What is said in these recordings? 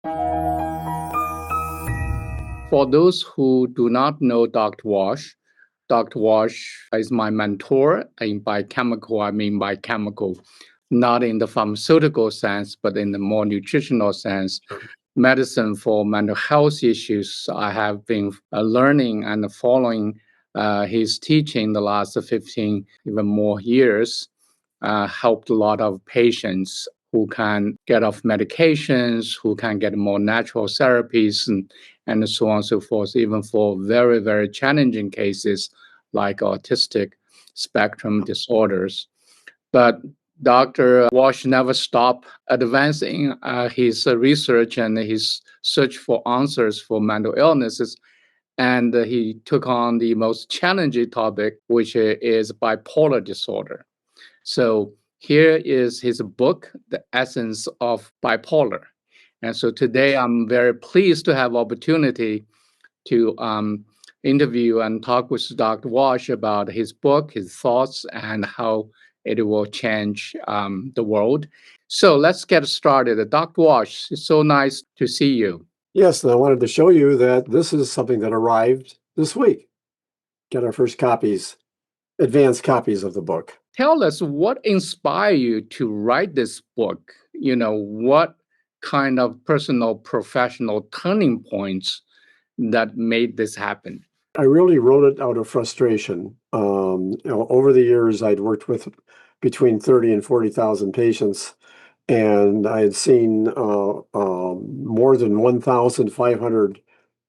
For those who do not know Dr. Walsh is my mentor. In biochemical, I mean biochemical, not in the pharmaceutical sense, but in the more nutritional sense. Medicine for mental health issues. I have been learning and following his teaching the last 15, even more years, helped a lot of patients who can get off medications, who can get more natural therapies, and so on and so forth, even for very, very challenging cases like autistic spectrum disorders. But Dr. Walsh never stopped advancing his research and his search for answers for mental illnesses. And he took on the most challenging topic, which is bipolar disorder. So here is his book, The Essence of Bipolar. And so today I'm very pleased to have opportunity to interview and talk with Dr. Walsh about his book, his thoughts, and how it will change the world. So let's get started. Dr. Walsh, it's so nice to see you. Yes, and I wanted to show you that this is something that arrived this week. Get our first copies, advanced copies of the book. Tell us what inspired you to write this book? What kind of personal, professional turning points that made this happen? I really wrote it out of frustration. Over the years, I'd worked with between 30 and 40,000 patients, and I had seen more than 1,500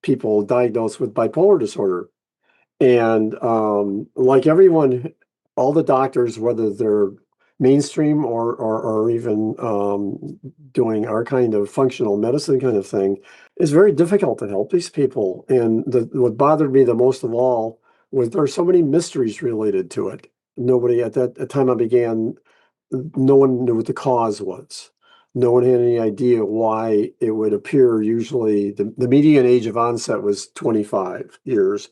people diagnosed with bipolar disorder. And like everyone, all the doctors, whether they're mainstream or even doing our kind of functional medicine kind of thing, it's very difficult to help these people. And what bothered me the most of all was there are so many mysteries related to it. Nobody at the time I began, no one knew what the cause was. No one had any idea why it would appear. Usually the median age of onset was 25 years.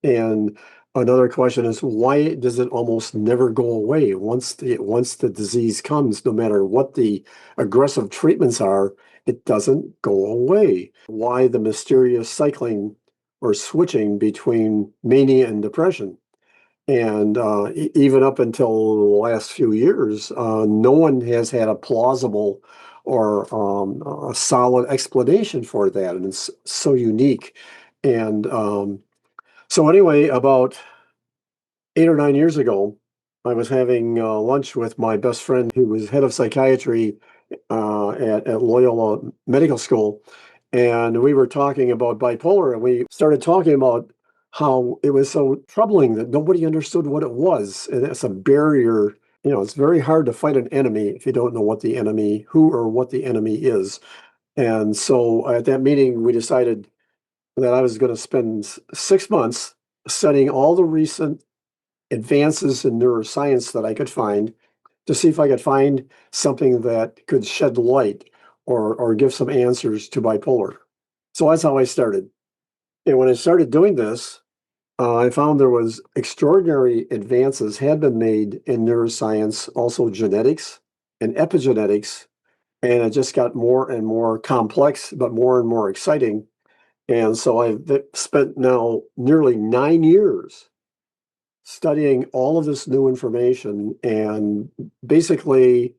And another question is, why does it almost never go away once the disease comes? No matter what the aggressive treatments are, it doesn't go away. Why the mysterious cycling or switching between mania and depression? And even up until the last few years, no one has had a plausible or a solid explanation for that, and it's so unique. And so anyway, about 8 or 9 years ago, I was having lunch with my best friend who was head of psychiatry at Loyola Medical School. And we were talking about bipolar, and we started talking about how it was so troubling that nobody understood what it was. And that's a barrier. It's very hard to fight an enemy if you don't know who or what the enemy is. And so at that meeting, we decided that I was going to spend 6 months studying all the recent advances in neuroscience that I could find to see if I could find something that could shed light or give some answers to bipolar. So that's how I started. And when I started doing this, I found there was extraordinary advances had been made in neuroscience, also genetics and epigenetics, and it just got more and more complex, but more and more exciting. And so I've spent now nearly 9 years studying all of this new information. And basically,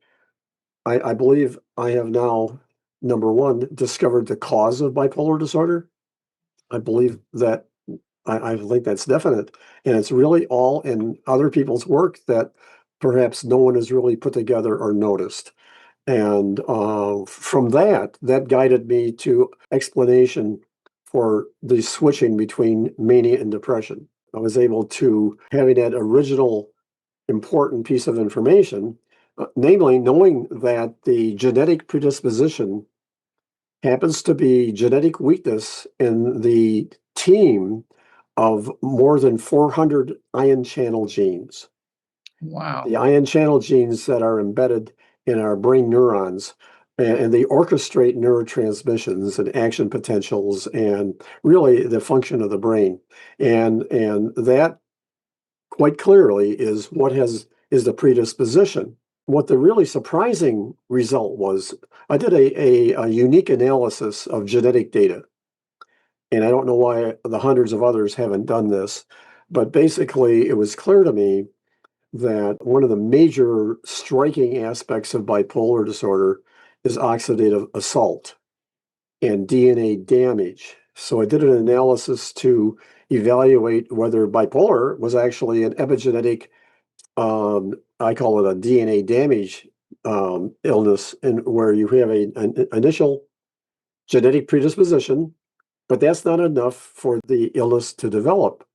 I believe I have now, number one, discovered the cause of bipolar disorder. I believe that I think that's definite. And it's really all in other people's work that perhaps no one has really put together or noticed. And from that guided me to explanation for the switching between mania and depression. I was able to, having that original important piece of information, namely knowing that the genetic predisposition happens to be genetic weakness in the team of more than 400 ion channel genes. Wow. The ion channel genes that are embedded in our brain neurons, and they orchestrate neurotransmissions and action potentials and really the function of the brain. And that quite clearly is what is the predisposition. what the really surprising result was, I did a unique analysis of genetic data. And I don't know why the hundreds of others haven't done this, but basically it was clear to me that one of the major striking aspects of bipolar disorder is oxidative assault and DNA damage. So I did an analysis to evaluate whether bipolar was actually an epigenetic, I call it a DNA damage illness, and where you have an initial genetic predisposition, but that's not enough for the illness to develop.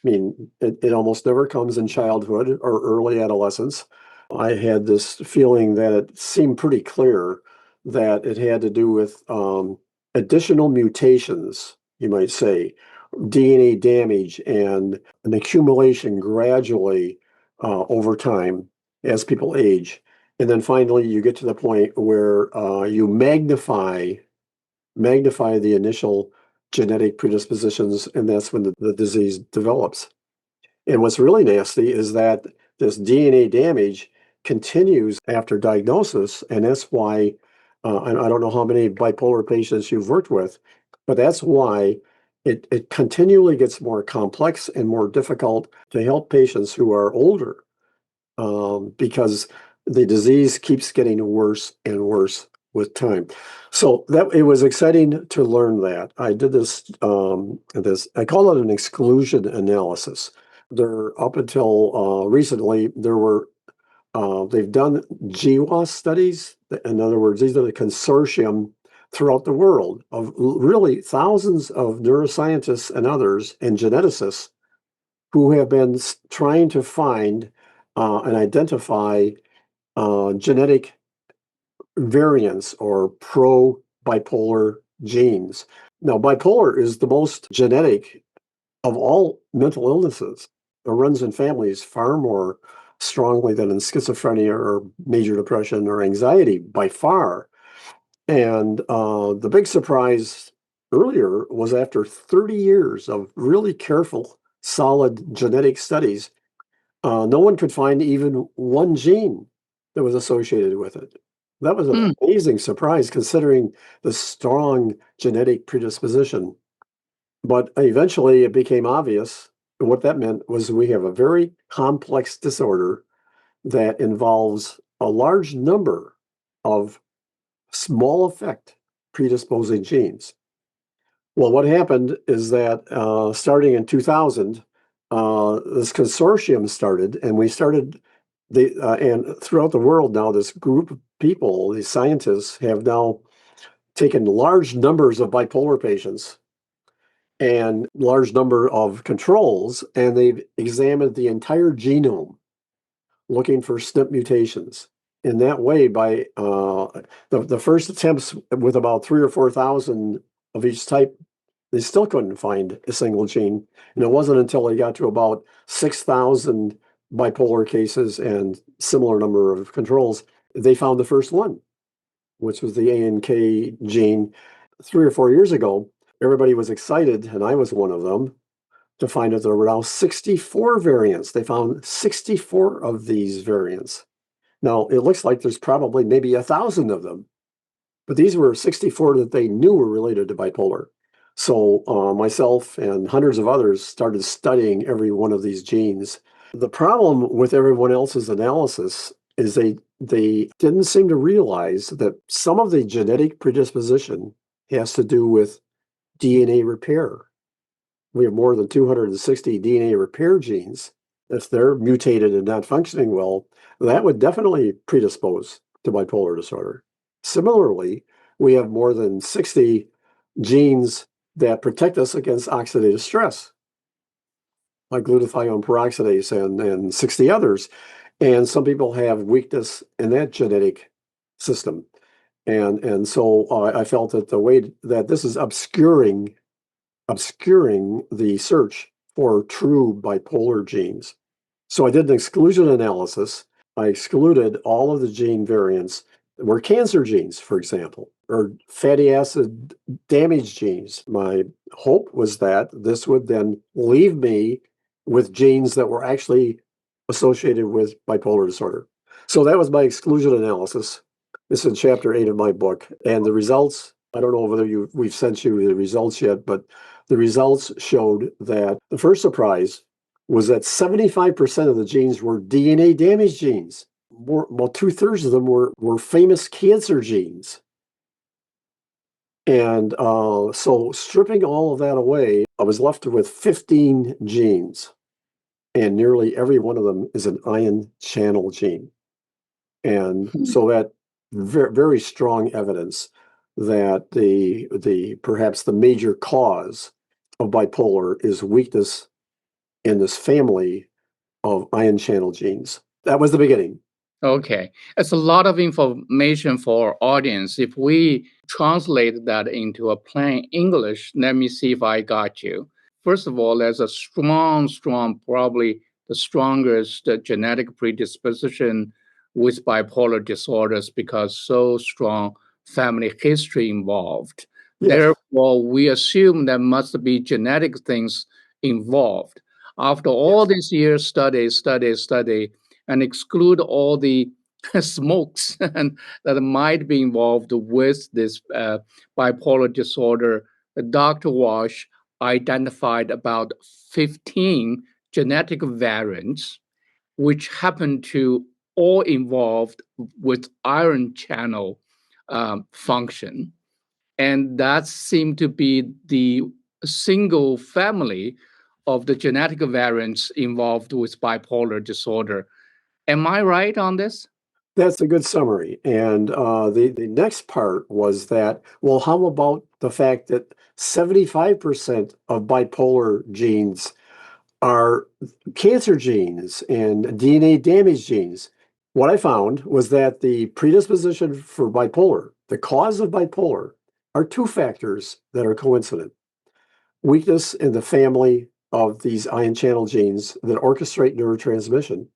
I mean, it almost never comes in childhood or early adolescence. I had this feeling that it seemed pretty clear that it had to do with additional mutations, you might say, DNA damage and an accumulation gradually over time as people age. And then finally, you get to the point where you magnify the initial genetic predispositions, and that's when the disease develops. And what's really nasty is that this DNA damage continues after diagnosis, and that's why, and I don't know how many bipolar patients you've worked with, but that's why it continually gets more complex and more difficult to help patients who are older, because the disease keeps getting worse and worse with time. So that it was exciting to learn that. I did this I call it an exclusion analysis. There up until recently there were they've done GWAS studies. In other words, these are the consortium throughout the world of really thousands of neuroscientists and others and geneticists who have been trying to find and identify genetic variants or pro-bipolar genes. Now, bipolar is the most genetic of all mental illnesses. It runs in families far more strongly than in schizophrenia or major depression or anxiety by far. And the big surprise earlier was after 30 years of really careful, solid genetic studies, no one could find even one gene that was associated with it. That was an amazing surprise considering the strong genetic predisposition. But eventually it became obvious. And what that meant was we have a very complex disorder that involves a large number of small effect predisposing genes. Well, what happened is that starting in 2000, this consortium started, and we started and throughout the world now, this group of people, these scientists, have now taken large numbers of bipolar patients and large number of controls, and they've examined the entire genome looking for SNP mutations. In that way, by the first attempts with about 3,000 or 4,000 of each type, they still couldn't find a single gene. And it wasn't until they got to about 6,000 bipolar cases and similar number of controls, they found the first one, which was the ANK gene. 3 or 4 years ago, everybody was excited, and I was one of them, to find that there were now 64 variants. They found 64 of these variants. Now, it looks like there's probably maybe 1,000 of them, but these were 64 that they knew were related to bipolar. So myself and hundreds of others started studying every one of these genes. The problem with everyone else's analysis is they didn't seem to realize that some of the genetic predisposition has to do with DNA repair. We have more than 260 DNA repair genes. If they're mutated and not functioning well, that would definitely predispose to bipolar disorder. Similarly, we have more than 60 genes that protect us against oxidative stress, like glutathione peroxidase and 60 others. And some people have weakness in that genetic system. And so I felt that the way that this is obscuring the search for true bipolar genes. So I did an exclusion analysis. I excluded all of the gene variants that were cancer genes, for example, or fatty acid damage genes. My hope was that this would then leave me with genes that were actually associated with bipolar disorder. So that was my exclusion analysis. This is chapter 8 of my book. And the results, I don't know whether we've sent you the results yet, but the results showed that the first surprise was that 75% of the genes were DNA damage genes. Well, 2/3 of them were famous cancer genes. And so stripping all of that away, I was left with 15 genes. And nearly every one of them is an ion channel gene. And so that very, very strong evidence that the perhaps the major cause of bipolar is weakness in this family of ion channel genes. That was the beginning. Okay, it's a lot of information for our audience. If we translate that into a plain English, let me see if I got you. First of all, there's a strong, probably the strongest genetic predisposition with bipolar disorders because so strong family history involved. Yes. Therefore, we assume there must be genetic things involved. After all these years, study, and exclude all the smokes and that might be involved with this bipolar disorder, Dr. Walsh identified about 15 genetic variants, which happen to all involved with iron channel function. And that seemed to be the single family of the genetic variants involved with bipolar disorder. Am I right on this? That's a good summary. And the next part was that, well, how about the fact that 75% of bipolar genes are cancer genes and DNA damage genes? What I found was that the predisposition for bipolar, the cause of bipolar, are two factors that are coincident. Weakness in the family of these ion channel genes that orchestrate neurotransmission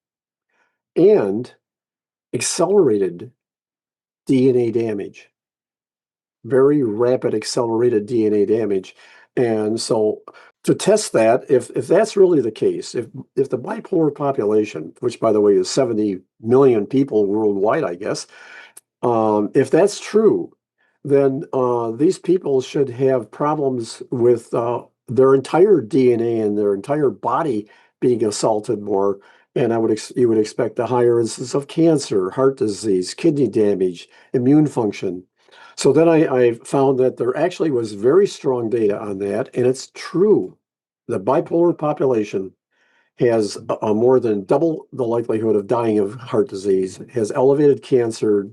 and accelerated DNA damage, very rapid accelerated DNA damage. And so to test that, if that's really the case, if the bipolar population, which by the way is 70 million people worldwide, I guess, if that's true, then these people should have problems with their entire DNA and their entire body being assaulted more. And you would expect a higher incidence of cancer, heart disease, kidney damage, immune function. So then I found that there actually was very strong data on that, and it's true. The bipolar population has more than double the likelihood of dying of heart disease, has elevated cancer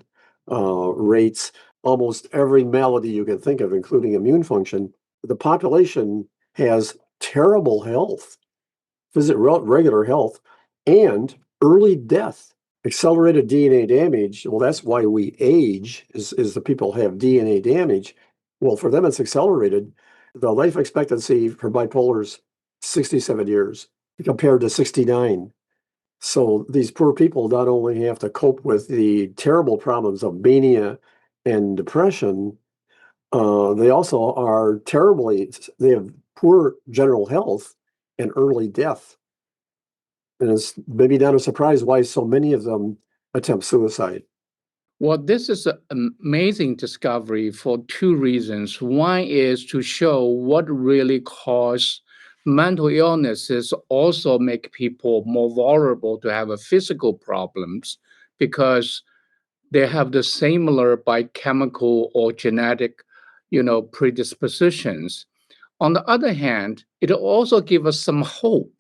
rates, almost every malady you can think of, including immune function. The population has terrible health, regular health, and early death. Accelerated DNA damage, well, that's why we age, is the people have DNA damage. Well, for them, it's accelerated. The life expectancy for bipolars, 67 years compared to 69. So these poor people not only have to cope with the terrible problems of mania and depression, they also they have poor general health and early death. And it's maybe not a surprise why so many of them attempt suicide. Well, this is an amazing discovery for two reasons. One is to show what really causes mental illnesses also make people more vulnerable to have physical problems because they have the similar biochemical or genetic, predispositions. On the other hand, it also gives us some hope.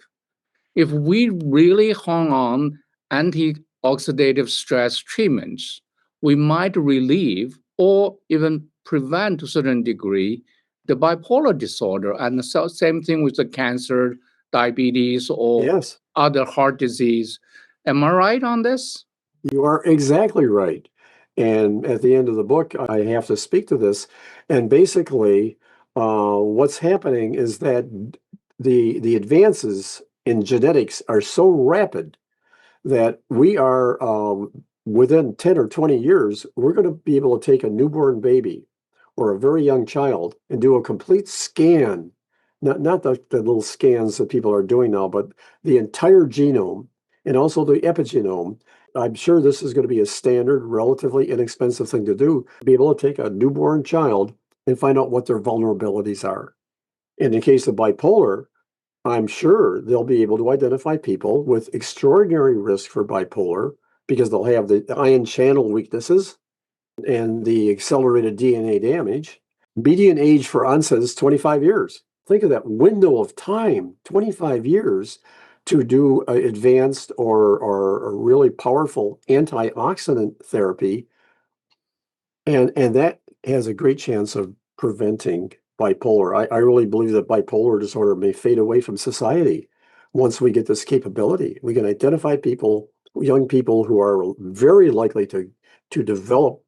If we really hung on antioxidative stress treatments, we might relieve or even prevent to a certain degree the bipolar disorder. And the same thing with the cancer, diabetes, or Yes, other heart disease. Am I right on this? you are exactly right. And at the end of the book, I have to speak to this. And basically, what's happening is that the advances in genetics are so rapid that we are within 10 or 20 years, we're going to be able to take a newborn baby or a very young child and do a complete scan, not the little scans that people are doing now, but the entire genome and also the epigenome. I'm sure this is going to be a standard, relatively inexpensive thing to do, be able to take a newborn child and find out what their vulnerabilities are. In the case of bipolar, I'm sure they'll be able to identify people with extraordinary risk for bipolar because they'll have the ion channel weaknesses and the accelerated DNA damage. Median age for onset is 25 years. Think of that window of time, 25 years, to do advanced or really powerful antioxidant therapy. And that has a great chance of preventing bipolar. I really believe that bipolar disorder may fade away from society once we get this capability. We can identify people, young people who are very likely to develop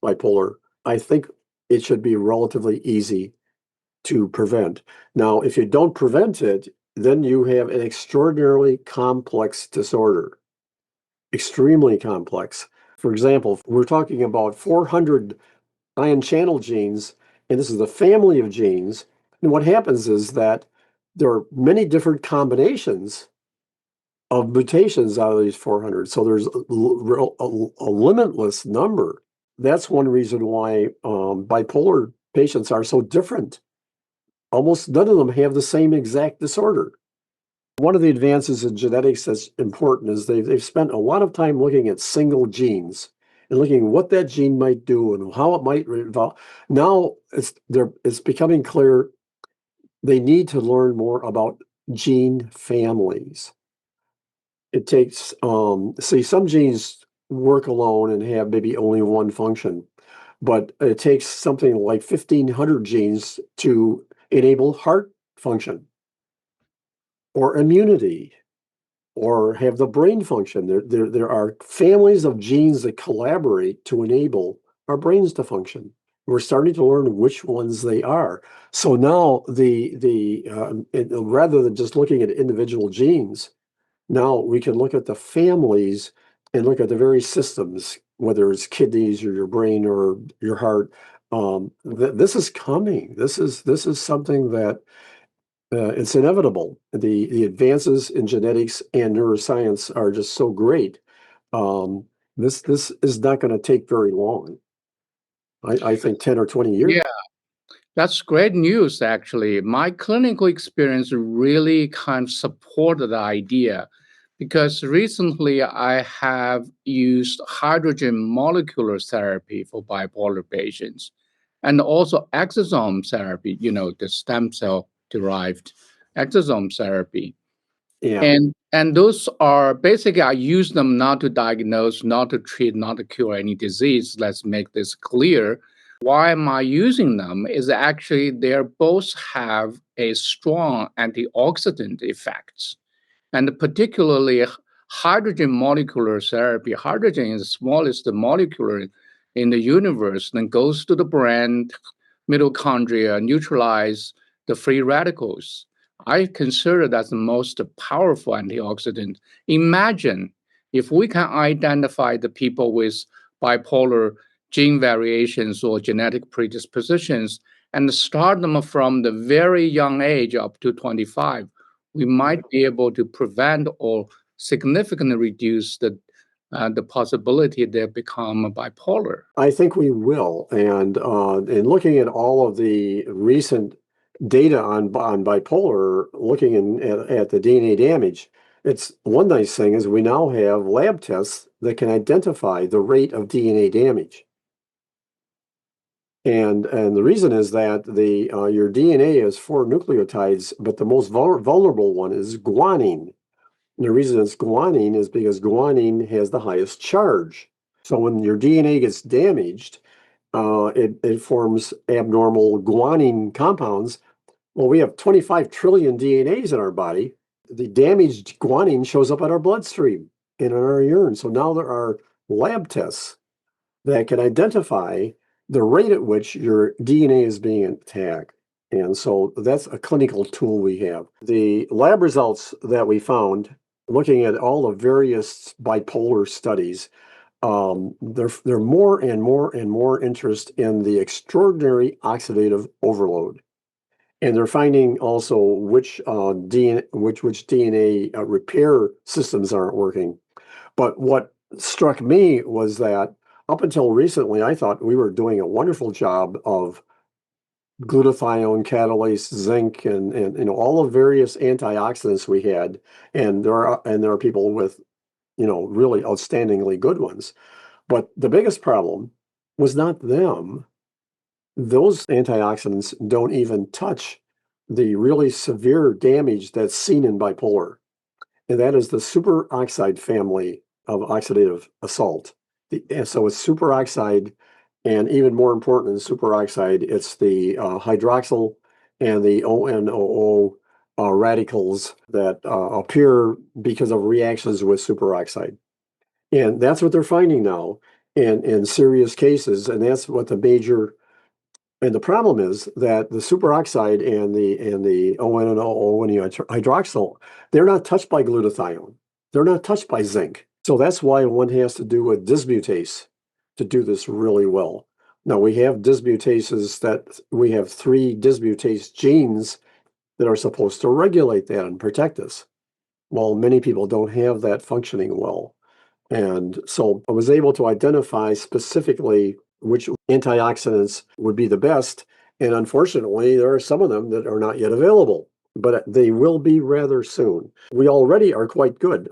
bipolar. I think it should be relatively easy to prevent. Now, if you don't prevent it, then you have an extraordinarily complex disorder, extremely complex. For example, we're talking about 400 ion channel genes, and this is the family of genes. And what happens is that there are many different combinations of mutations out of these 400. So there's a limitless number. That's one reason why bipolar patients are so different. Almost none of them have the same exact disorder. One of the advances in genetics that's important is they've spent a lot of time looking at single genes and looking at what that gene might do and how it might evolve. Now it's becoming clear they need to learn more about gene families. It takes, see, some genes work alone and have maybe only one function, but it takes something like 1,500 genes to enable heart function or immunity or have the brain function. There are families of genes that collaborate to enable our brains to function. We're starting to learn which ones they are. So now rather than just looking at individual genes, now we can look at the families and look at the very systems, whether it's kidneys or your brain or your heart. This is coming. This is something that it's inevitable. The advances in genetics and neuroscience are just so great. This is not going to take very long. I think 10 or 20 years. Yeah, that's great news, actually. My clinical experience really kind of supported the idea because recently I have used hydrogen molecular therapy for bipolar patients and also exosome therapy, the stem cell derived exosome therapy. Yeah. And those are basically I use them not to diagnose, not to treat, not to cure any disease. Let's make this clear. Why am I using them? Is actually they both have a strong antioxidant effects, and particularly hydrogen molecular therapy. Hydrogen is the smallest molecule in the universe, then goes to the brain, mitochondria, neutralize the free radicals. I consider that the most powerful antioxidant. Imagine if we can identify the people with bipolar gene variations or genetic predispositions and start them from the very young age up to 25, we might be able to prevent or significantly reduce the possibility they become bipolar. I think we will. And in looking at all of the recent data on bipolar, looking at the DNA damage, it's one nice thing is we now have lab tests that can identify the rate of DNA damage. And the reason is that your DNA is 4 nucleotides, but the most vulnerable one is guanine. And the reason it's guanine is because guanine has the highest charge. So when your DNA gets damaged, it forms abnormal guanine compounds. Well, we have 25 trillion DNAs in our body. The damaged guanine shows up in our bloodstream and in our urine. So now there are lab tests that can identify the rate at which your DNA is being attacked. And so that's a clinical tool we have. The lab results that we found, looking at all the various bipolar studies, they're more and more and more interest in the extraordinary oxidative overload. And they're finding also which DNA repair systems aren't working. But what struck me was that up until recently, I thought we were doing a wonderful job of glutathione, catalase, zinc, and all the various antioxidants we had. And there are people with really outstandingly good ones. But the biggest problem was not them. Those antioxidants don't even touch the really severe damage that's seen in bipolar, and that is the superoxide family of oxidative assault. So it's superoxide, and even more important than superoxide, it's the hydroxyl and the ONOO radicals that appear because of reactions with superoxide. And that's what they're finding now in serious cases, and that's what the major and the problem is that the superoxide and the ONO and the hydroxyl, they're not touched by glutathione. They're not touched by zinc. So that's why one has to do a dismutase to do this really well. Now we have dismutases that we have 3 dismutase genes that are supposed to regulate that and protect us. Well, many people don't have that functioning well. And so I was able to identify specifically which antioxidants would be the best. And unfortunately, there are some of them that are not yet available, but they will be rather soon. We already are quite good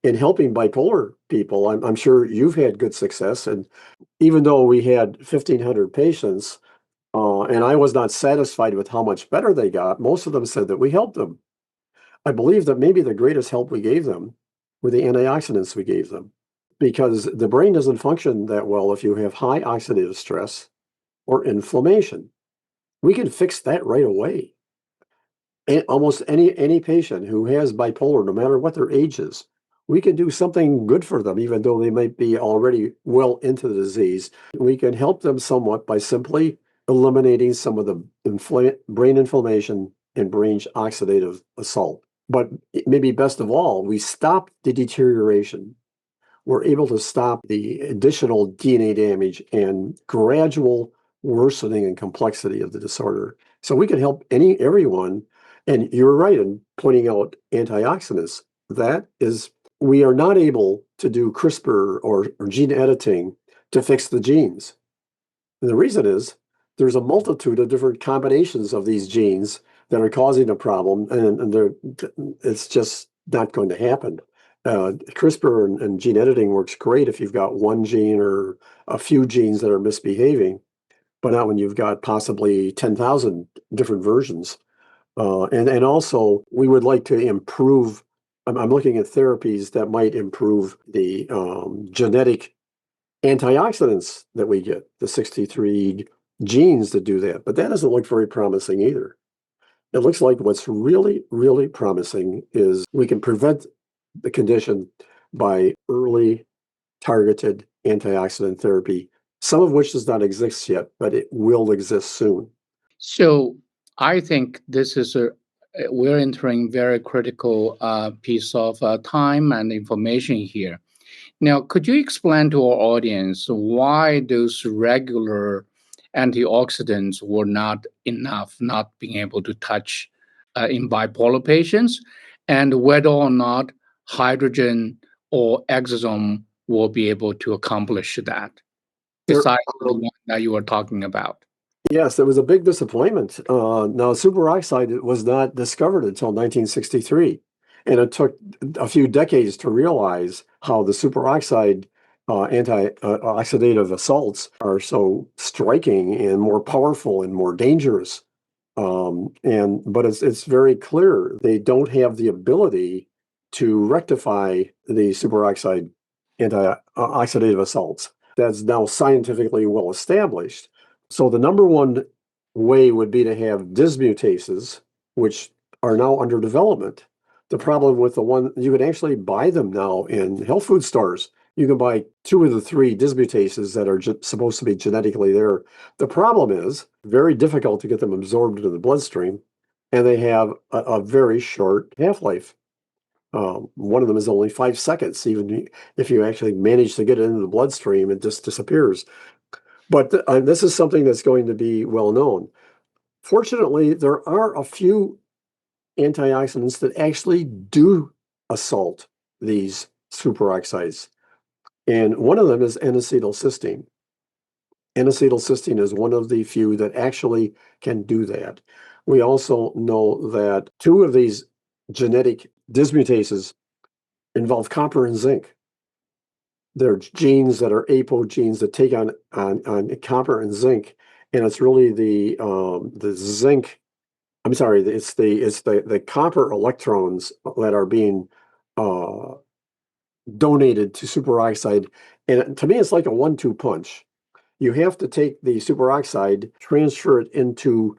in helping bipolar people. I'm sure you've had good success. And even though we had 1,500 patients, and I was not satisfied with how much better they got, most of them said that we helped them. I believe that maybe the greatest help we gave them were the antioxidants we gave them, because the brain doesn't function that well if you have high oxidative stress or inflammation. We can fix that right away. And almost any patient who has bipolar, no matter what their age is, we can do something good for them, even though they might be already well into the disease. We can help them somewhat by simply eliminating some of the brain inflammation and brain oxidative assault. But maybe best of all, we stop the deterioration. We're able to stop the additional DNA damage and gradual worsening and complexity of the disorder. So we can help everyone. And you're right in pointing out antioxidants. That is, we are not able to do CRISPR or gene editing to fix the genes. And the reason is there's a multitude of different combinations of these genes that are causing a problem, and it's just not going to happen. CRISPR and gene editing works great if you've got one gene or a few genes that are misbehaving, but not when you've got possibly 10,000 different versions. And also, we would like to improve. I'm looking at therapies that might improve the genetic antioxidants that we get, the 63 genes that do that. But that doesn't look very promising either. It looks like what's really, really promising is we can prevent the condition by early targeted antioxidant therapy, some of which does not exist yet, but it will exist soon. So I think this is we're entering very critical piece of time and information here. Now, could you explain to our audience why those regular antioxidants were not enough, not being able to touch in bipolar patients, and whether or not hydrogen or exosome will be able to accomplish that, besides the one that you were talking about? Yes, it was a big disappointment. Now, superoxide was not discovered until 1963, and it took a few decades to realize how the superoxide anti-oxidative assaults are so striking and more powerful and more dangerous. But it's very clear they don't have the ability to rectify the superoxide anti-oxidative assaults. That's now scientifically well established. So the number one way would be to have dismutases, which are now under development. The problem with the one, you can actually buy them now in health food stores. You can buy 2 of the 3 dismutases that are supposed to be genetically there. The problem is very difficult to get them absorbed into the bloodstream, and they have a very short half-life. One of them is only 5 seconds. Even if you actually manage to get it into the bloodstream, it just disappears. But this is something that's going to be well known. Fortunately, there are a few antioxidants that actually do assault these superoxides. And one of them is N-acetylcysteine. N-acetylcysteine is one of the few that actually can do that. We also know that two of these genetic dismutases involve copper and zinc. They're genes that are apogenes that take on copper and zinc, and it's really the zinc. I'm sorry, it's the copper electrons that are being donated to superoxide, and to me, it's like a 1-2 punch. You have to take the superoxide, transfer it into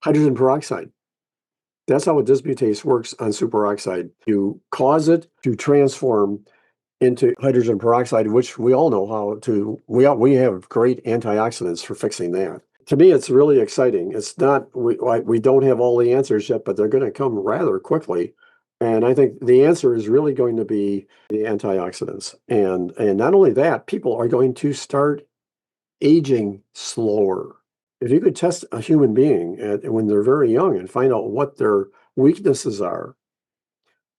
hydrogen peroxide. That's how a dismutase works on superoxide. You cause it to transform into hydrogen peroxide, which we all know how to. We have great antioxidants for fixing that. To me, it's really exciting. It's not we don't have all the answers yet, but they're going to come rather quickly. And I think the answer is really going to be the antioxidants. And not only that, people are going to start aging slower. If you could test a human being when they're very young and find out what their weaknesses are,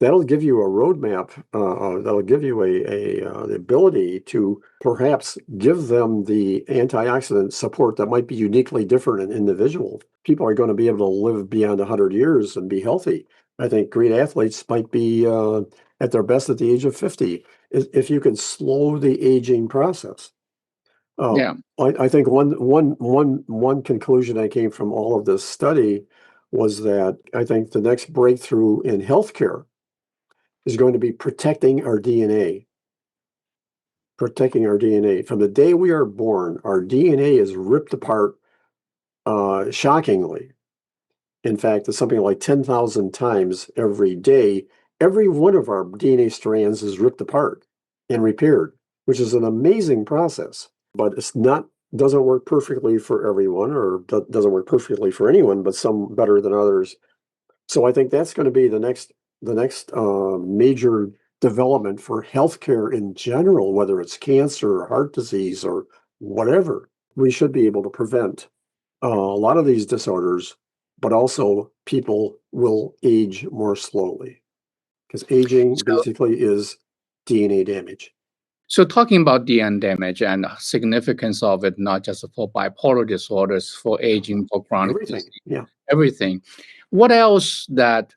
that'll give you a roadmap. That'll give you the ability to perhaps give them the antioxidant support that might be uniquely different in individuals. People are going to be able to live beyond 100 years and be healthy. I think great athletes might be at their best at the age of 50 if you can slow the aging process. Yeah. I think one conclusion I came from all of this study was that I think the next breakthrough in healthcare is going to be protecting our DNA. Protecting our DNA. From the day we are born, our DNA is ripped apart shockingly. In fact, it's something like 10,000 times every day. Every one of our DNA strands is ripped apart and repaired, which is an amazing process. But doesn't work perfectly for everyone, or doesn't work perfectly for anyone, but some better than others. So I think that's going to be the next major development for healthcare in general, whether it's cancer or heart disease or whatever. We should be able to prevent a lot of these disorders, but also people will age more slowly because aging So, basically is DNA damage. so talking about DNA damage and significance of it, not just for bipolar disorders, for aging, for chronic Everything. disease, Yeah. everything. What else that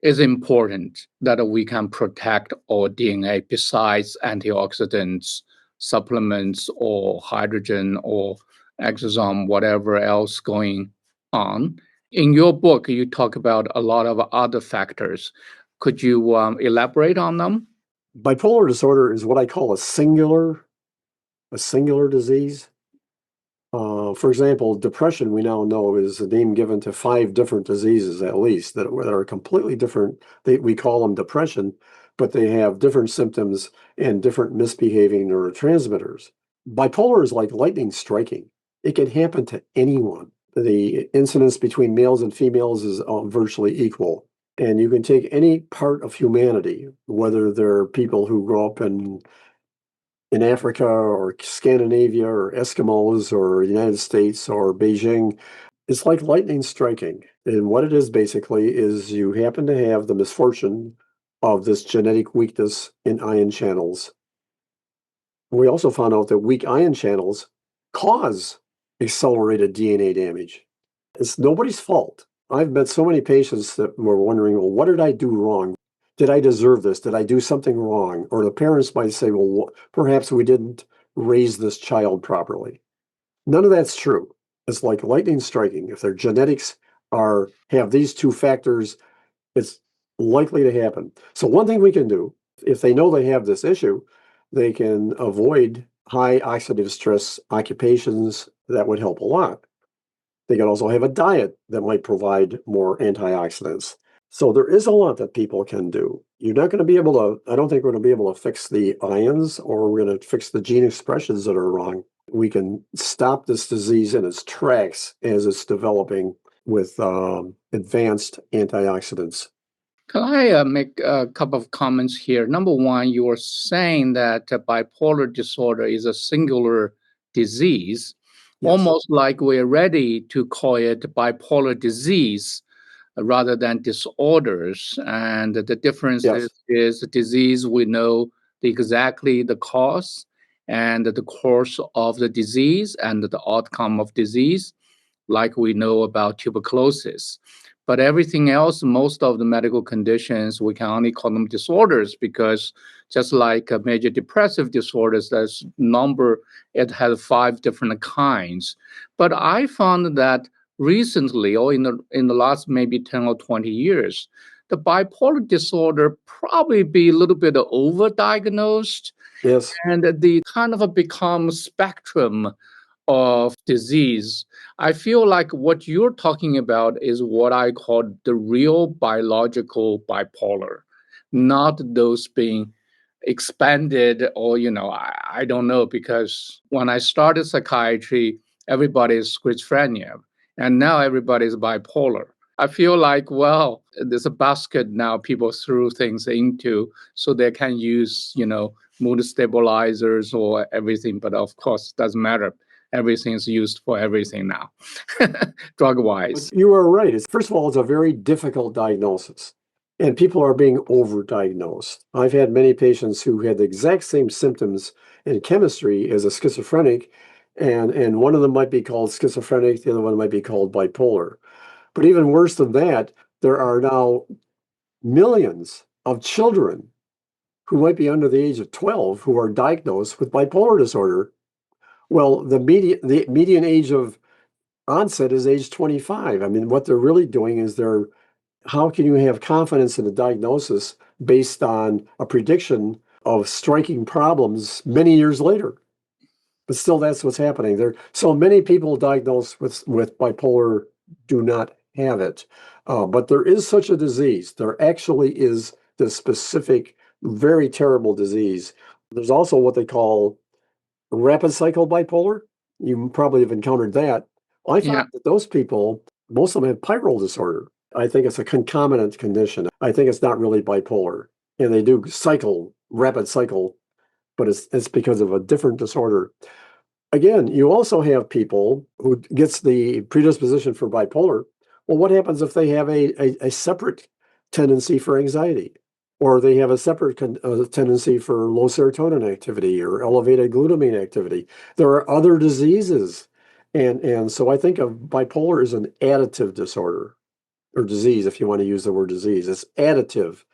is important that we can protect our DNA besides antioxidants, supplements, or hydrogen or exosome, whatever else going on? In your book, you talk about a lot of other factors. Could you elaborate on them? Bipolar disorder is what I call a singular disease. For example, depression, we now know, is a name given to 5 different diseases at least that are completely different. We call them depression, but they have different symptoms and different misbehaving neurotransmitters. Bipolar is like lightning striking. It can happen to anyone. The incidence between males and females is virtually equal. And you can take any part of humanity, whether they're people who grow up in Africa or Scandinavia or Eskimos or the United States or Beijing. It's like lightning striking. And what it is basically is you happen to have the misfortune of this genetic weakness in ion channels. We also found out that weak ion channels cause accelerated DNA damage. It's nobody's fault. I've met so many patients that were wondering, well, what did I do wrong? Did I deserve this? Did I do something wrong? Or the parents might say, well, perhaps we didn't raise this child properly. None of that's true. It's like lightning striking. If their genetics have these 2 factors, it's likely to happen. So one thing we can do, if they know they have this issue, they can avoid high oxidative stress occupations. That would help a lot. They can also have a diet that might provide more antioxidants. So there is a lot that people can do. You're not going to be able to, I don't think we're going to be able to fix the ions, or we're going to fix the gene expressions that are wrong. We can stop this disease in its tracks as it's developing with advanced antioxidants. Can I make a couple of comments here? Number one, you were saying that bipolar disorder is a singular disease, Yes. almost like we're ready to call it bipolar disease rather than disorders. And the difference Yes. is disease we know exactly the cause and the course of the disease and the outcome of disease, like we know about tuberculosis. But everything else, most of the medical conditions, we can only call them disorders because just like a major depressive disorders, there's number, it has 5 different kinds. But I found that recently, or in the last maybe 10 or 20 years, the bipolar disorder probably be a little bit overdiagnosed Yes. and the kind of a become spectrum of disease. I feel like what you're talking about is what I call the real biological bipolar, not those being expanded or, I don't know, because when I started psychiatry, everybody is schizophrenia, and now everybody is bipolar. I feel like, well, there's a basket now people threw things into so they can use, mood stabilizers or everything, but of course, it doesn't matter. Everything is used for everything now, drug But wise. you are right. First of all, it's a very difficult diagnosis, and people are being overdiagnosed. I've had many patients who had the exact same symptoms in chemistry as a schizophrenic, and one of them might be called schizophrenic, the other one might be called bipolar. But even worse than that, there are now millions of children who might be under the age of 12 who are diagnosed with bipolar disorder. Well, the median age of onset is age 25. I mean, what they're really doing is how can you have confidence in a diagnosis based on a prediction of striking problems many years later? But still, that's what's happening. So many people diagnosed with bipolar do not have it. But there is such a disease. There actually is this specific, very terrible disease. There's also what they call rapid cycle bipolar. You probably have encountered that. I Yeah. thought that those people, most of them have pyrrole disorder. I think it's a concomitant condition. I think it's not really bipolar. And they do rapid cycle, but it's because of a different disorder. Again, you also have people who gets the predisposition for bipolar. Well, what happens if they have a separate tendency for anxiety? Or they have a separate tendency for low serotonin activity or elevated glutamine activity. There are other diseases. And so I think of bipolar as an additive disorder or disease, if you want to use the word disease. It's additive.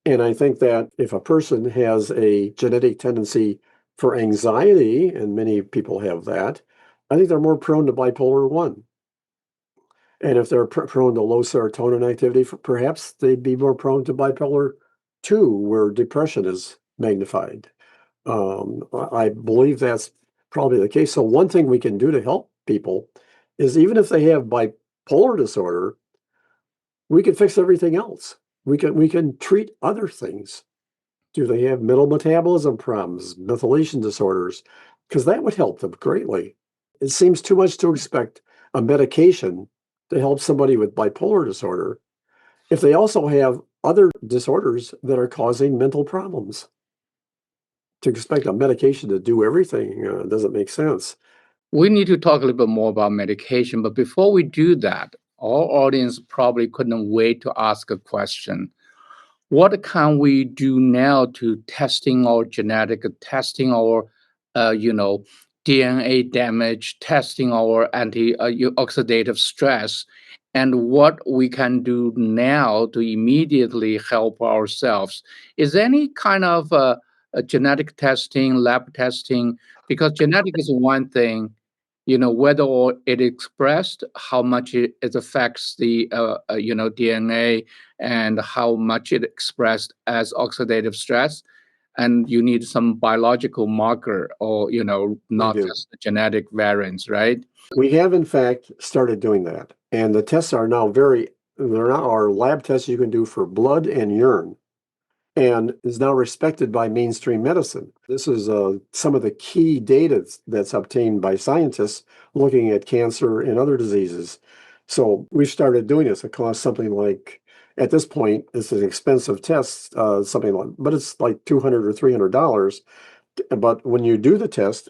And I think that if a person has a genetic tendency for anxiety, and many people have that, I think they're more prone to bipolar 1. And if they're prone to low serotonin activity, perhaps they'd be more prone to bipolar 2, where depression is magnified. I believe that's probably the case. So one thing we can do to help people is even if they have bipolar disorder, we can fix everything else. We can treat other things. Do they have middle metabolism problems, methylation disorders? Because that would help them greatly. It seems too much to expect a medication to help somebody with bipolar disorder if they also have other disorders that are causing mental problems. To expect a medication to do everything doesn't make sense. We need to talk a little bit more about medication, but before we do that, our audience probably couldn't wait to ask a question. What can we do now to testing our genetic, testing our, you know, DNA damage, testing our oxidative stress, and what we can do now to immediately help ourselves? Is any kind of a genetic testing, lab testing? Because genetic is one thing, whether or it expressed, how much it affects the, DNA and how much it expressed as oxidative stress. And you need some biological marker or, We not do. just the genetic variants, right? We have, in fact, started doing that. And the tests are now they're now our lab tests you can do for blood and urine, and is now respected by mainstream medicine. This is some of the key data that's obtained by scientists looking at cancer and other diseases. So we've started doing this. It costs something like, at this point, it's an expensive test, but it's like $200 or $300. But when you do the test,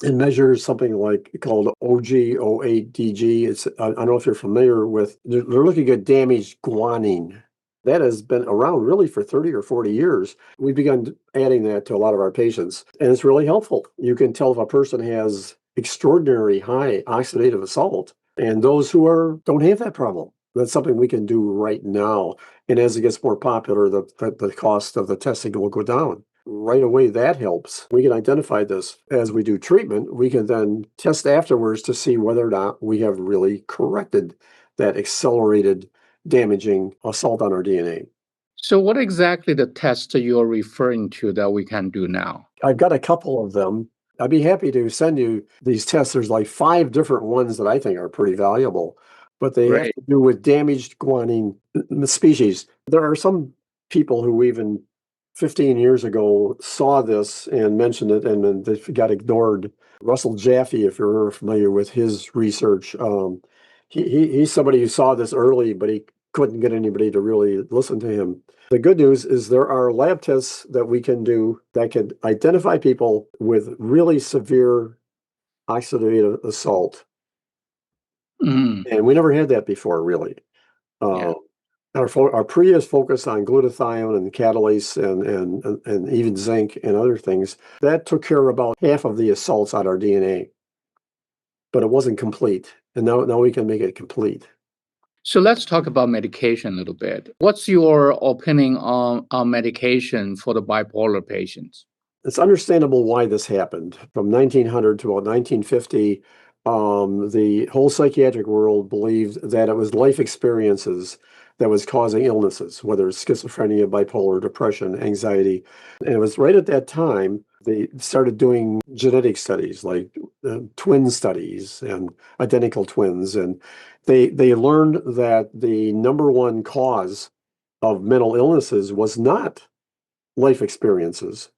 it measures something like called OG08DG. I don't know if you're familiar with. They're looking at damaged guanine. That has been around really for 30 or 40 years. We've begun adding that to a lot of our patients, and it's really helpful. You can tell if a person has extraordinary high oxidative assault and those who don't have that problem. That's something we can do right now. And as it gets more popular, the cost of the testing will go down. Right away, that helps. We can identify this as we do treatment. We can then test afterwards to see whether or not we have really corrected that accelerated damaging assault on our DNA. So, what exactly the test you're referring to that we can do now? I've got a couple of them. I'd be happy to send you these tests. There's like 5 different ones that I think are pretty valuable, but they have Great. to do with damaged guanine species. There are some people who even 15 years ago saw this and mentioned it, and then they got ignored. Russell Jaffe, if you're familiar with his research, he's somebody who saw this early, but he couldn't get anybody to really listen to him. The good news is there are lab tests that we can do that can identify people with really severe oxidative assault. Mm, And we never had that before, really. yeah. Uh, our previous focus on glutathione and catalase and even zinc and other things, that took care of about half of the assaults on our DNA, but it wasn't complete. And now we can make it complete. So let's talk about medication a little bit. What's your opinion on medication for the bipolar patients? It's understandable why this happened. From 1900 to about 1950, the whole psychiatric world believed that it was life experiences that was causing illnesses, whether it's schizophrenia, bipolar, depression, anxiety. And it was right at that time they started doing genetic studies like twin studies and identical twins. And they learned that the number one cause of mental illnesses was not life experiences,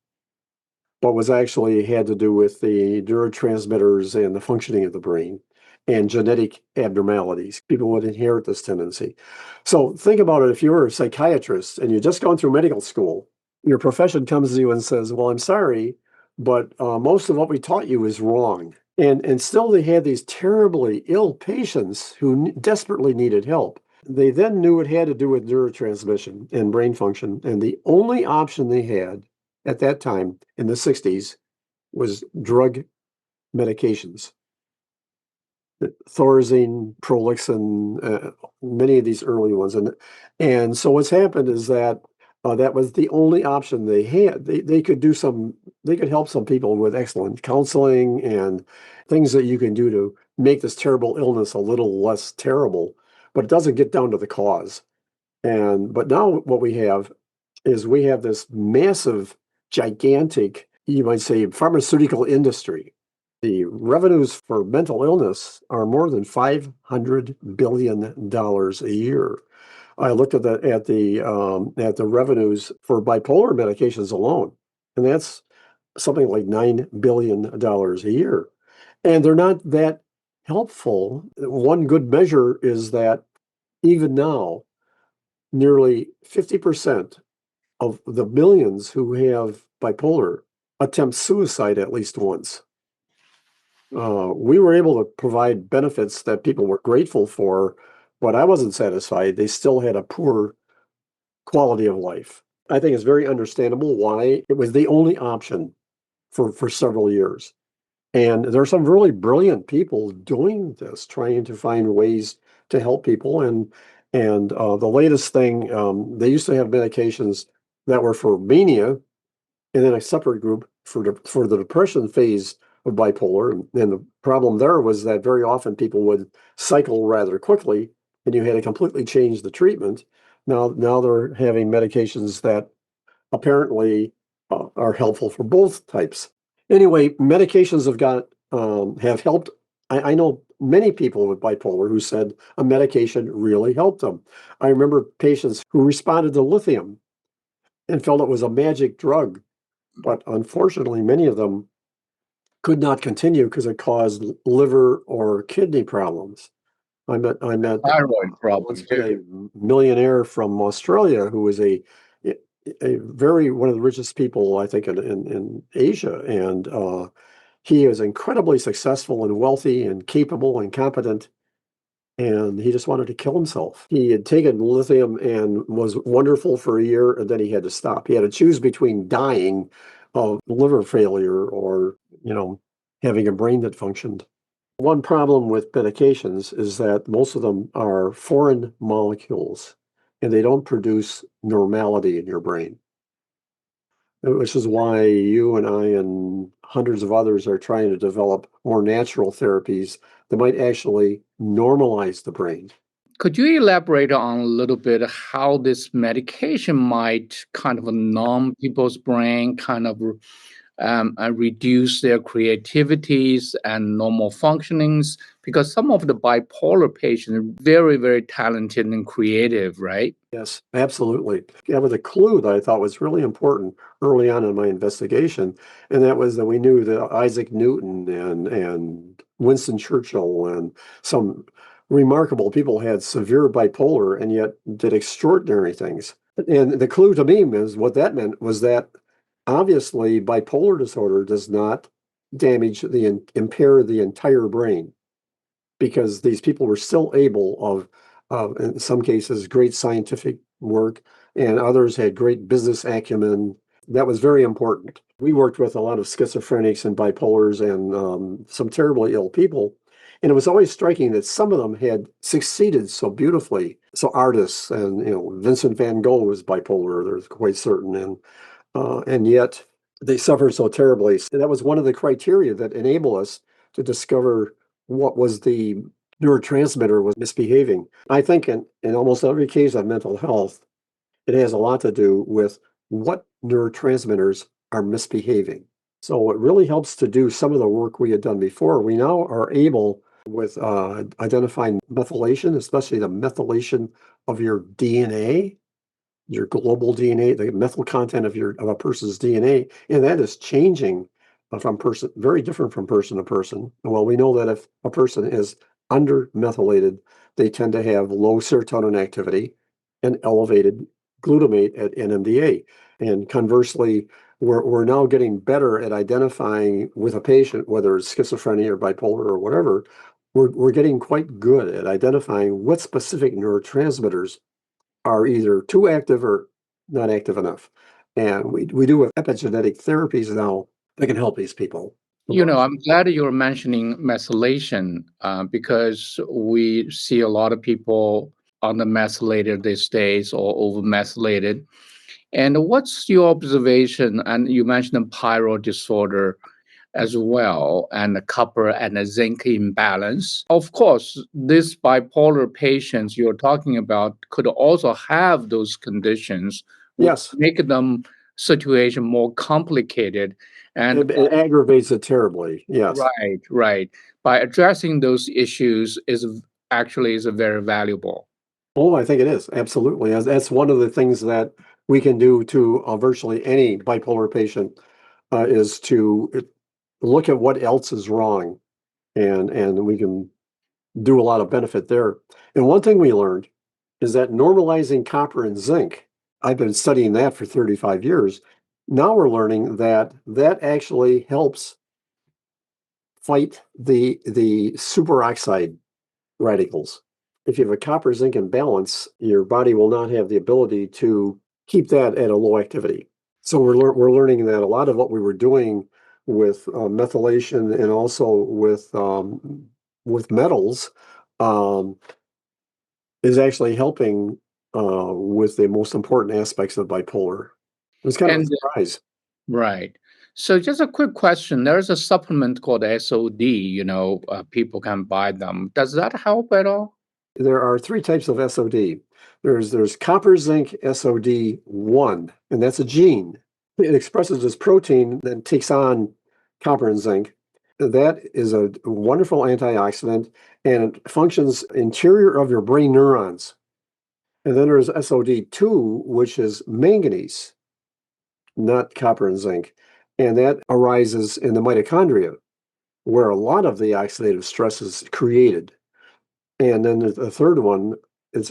but was actually had to do with the neurotransmitters and the functioning of the brain and genetic abnormalities. People would inherit this tendency. So think about it. If you're a psychiatrist and you're just going through medical school, your profession comes to you and says, well, I'm sorry, but most of what we taught you is wrong. And still they had these terribly ill patients who desperately needed help. They then knew it had to do with neurotransmission and brain function. And the only option they had at that time in the 60s was drug medications. Thorazine, Prolixin, many of these early ones. And so what's happened is that that was the only option they had. They could help some people with excellent counseling and things that you can do to make this terrible illness a little less terrible, but it doesn't get down to the cause. But now what we have is we have this massive, gigantic, you might say, pharmaceutical industry. The revenues for mental illness are more than $500 billion a year. I looked at the revenues for bipolar medications alone, and that's something like $9 billion a year. And they're not that helpful. One good measure is that even now, nearly 50% of the millions who have bipolar attempt suicide at least once. We were able to provide benefits that people were grateful for, but I wasn't satisfied. They still had a poor quality of life. I think it's very understandable why it was the only option for several years. And there are some really brilliant people doing this, trying to find ways to help people. And the latest thing, they used to have medications that were for mania, and then a separate group for the depression phase of bipolar. And the problem there was that very often people would cycle rather quickly, and you had to completely change the treatment. Now they're having medications that apparently are helpful for both types. Anyway, medications have helped. I know many people with bipolar who said a medication really helped them. I remember patients who responded to lithium and felt it was a magic drug, but unfortunately, many of them could not continue because it caused liver or kidney problems. I met Thyroid once problem met too. a millionaire from Australia who was a very one of the richest people I think in Asia, and he is incredibly successful and wealthy and capable and competent. and he just wanted to kill himself. He had taken lithium and was wonderful for a year, and then he had to stop. He had to choose between dying of liver failure or, having a brain that functioned. One problem with medications is that most of them are foreign molecules, and they don't produce normality in your brain, which is why you and I and hundreds of others are trying to develop more natural therapies that might actually normalize the brain. Could you elaborate on a little bit how this medication might kind of numb people's brain, kind of reduce their creativities and normal functionings? Because some of the bipolar patients are very, very talented and creative, right? Yes, absolutely. That was a clue that I thought was really important early on in my investigation, and that was that we knew that Isaac Newton and Winston Churchill and some remarkable people had severe bipolar and yet did extraordinary things. And the clue to me is what that meant was that obviously bipolar disorder does not impair the entire brain, because these people were still able in some cases, great scientific work, and others had great business acumen. That was very important. We worked with a lot of schizophrenics and bipolars and some terribly ill people. And it was always striking that some of them had succeeded so beautifully. So artists and, Vincent van Gogh was bipolar, there's quite certain. And yet they suffered so terribly. And that was one of the criteria that enabled us to discover what was the neurotransmitter was misbehaving. I think in almost every case of mental health, it has a lot to do with what neurotransmitters are misbehaving. So it really helps to do some of the work we had done before. We now are able, with identifying methylation, especially the methylation of your DNA, your global DNA, the methyl content of a person's DNA, and that is changing from person, very different from person to person. Well, we know that if a person is under methylated, they tend to have low serotonin activity and elevated glutamate at NMDA. And conversely, we're now getting better at identifying with a patient, whether it's schizophrenia or bipolar or whatever, we're getting quite good at identifying what specific neurotransmitters are either too active or not active enough. And we do have epigenetic therapies now that can help these people. I'm glad you're mentioning methylation because we see a lot of people on the methylated these days or over methylated. And what's your observation? And you mentioned pyro disorder as well, and the copper and the zinc imbalance. Of course, these bipolar patients you're talking about could also have those conditions, which Yes, make them situation more complicated. And it aggravates it terribly. Yes. right, right. By addressing those issues is very valuable. Oh, I think it is. Absolutely. That's one of the things that we can do to virtually any bipolar patient is to look at what else is wrong, and we can do a lot of benefit there. And one thing we learned is that normalizing copper and zinc, I've been studying that for 35 years. Now we're learning that that actually helps fight the superoxide radicals. If you have a copper zinc imbalance, your body will not have the ability to keep that at a low activity. So we're learning that a lot of what we were doing with methylation and also with metals um, is actually helping with the most important aspects of bipolar. It was kind of a And surprise. right. So just a quick question. There's a supplement called SOD, people can buy them. Does that help at all? There are three types of SOD. There's copper zinc SOD1, and that's a gene. It expresses this protein that takes on copper and zinc. That is a wonderful antioxidant, and it functions interior of your brain neurons. And then there's SOD2, which is manganese, not copper and zinc. And that arises in the mitochondria, where a lot of the oxidative stress is created. And then the third one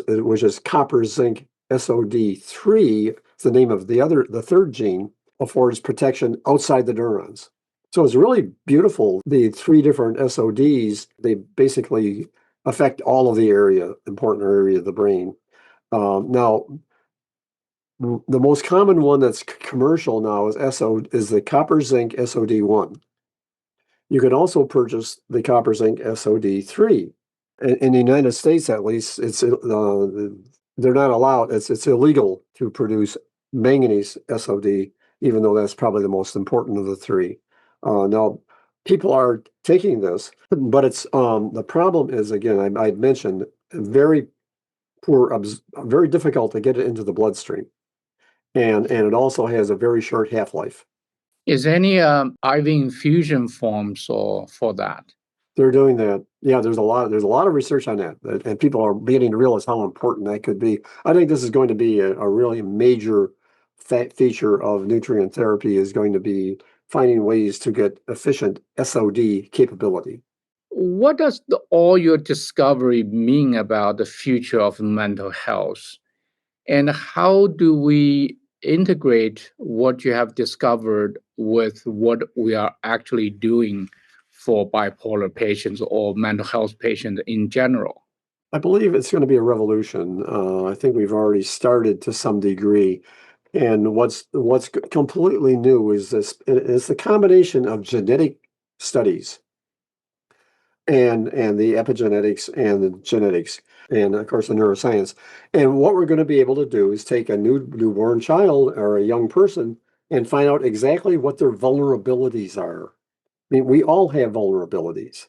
which is copper zinc SOD3, it's the name of the third gene, affords protection outside the neurons. So it's really beautiful. The three different SODs, they basically affect all of the important area of the brain. Now, the most common one that's commercial now is the copper zinc SOD1. You can also purchase the copper zinc SOD3. In the United States, at least, they're not allowed. It's illegal to produce manganese SOD, even though that's probably the most important of the three. Now, people are taking this, but it's the problem is, again, I mentioned very very difficult to get it into the bloodstream, and it also has a very short half-life. Is any IV infusion forms or for that? They're doing that. Yeah, there's a lot of research on that, and people are beginning to realize how important that could be. I think this is going to be a really major feature of nutrient therapy is going to be finding ways to get efficient SOD capability. What does all your discovery mean about the future of mental health? And how do we integrate what you have discovered with what we are actually doing for bipolar patients or mental health patients in general? I believe it's going to be a revolution. I think we've already started to some degree. And what's completely new is the combination of genetic studies and the epigenetics and the genetics and of course the neuroscience. And what we're going to be able to do is take a newborn child or a young person and find out exactly what their vulnerabilities are. I mean, we all have vulnerabilities.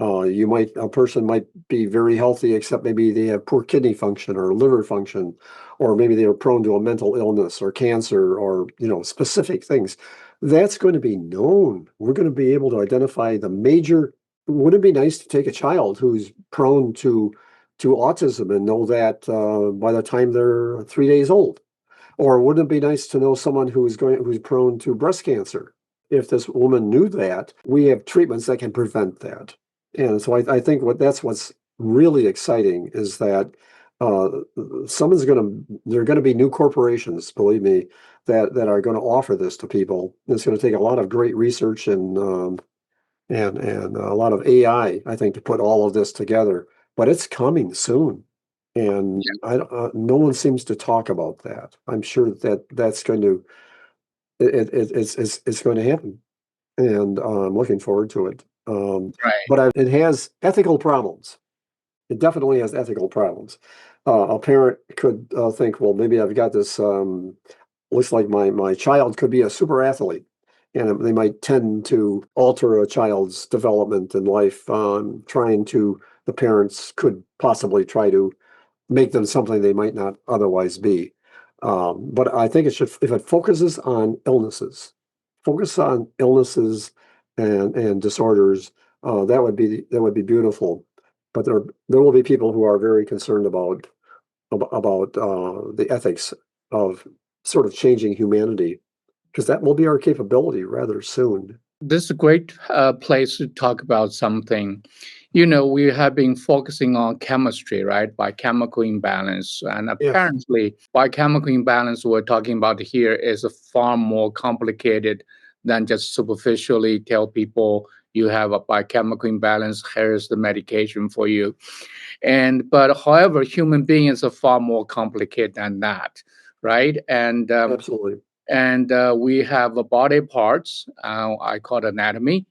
A person might be very healthy, except maybe they have poor kidney function or liver function, or maybe they are prone to a mental illness or cancer or, specific things. That's going to be known. We're going to be able to identify the major. Wouldn't it be nice to take a child who's prone to autism and know that by the time they're 3 days old? Or wouldn't it be nice to know someone who's prone to breast cancer? If this woman knew that, we have treatments that can prevent that. And so I think what's really exciting is that uh, there are going to be new corporations, believe me, that are going to offer this to people. It's going to take a lot of great research and a lot of AI, I think, to put all of this together. But it's coming soon, and no one seems to talk about that. I'm sure that's going to it's going to happen, and I'm looking forward to it. Right. But it has ethical problems. It definitely has ethical problems. A parent could think, well, maybe I've got this. Looks like my child could be a super athlete, and they might tend to alter a child's development in life. The parents could possibly try to make them something they might not otherwise be. But I think if it focuses on illnesses and disorders, that would be beautiful. But there will be people who are very concerned about the ethics of sort of changing humanity, because that will be our capability rather soon. This is a great place to talk about something. We have been focusing on chemistry, right? Biochemical imbalance. And Yes, apparently, biochemical imbalance we're talking about here is far more complicated than just superficially tell people you have a biochemical imbalance, here's the medication for you. But however, human beings are far more complicated than that, right? absolutely. And we have a body parts, I call it anatomy.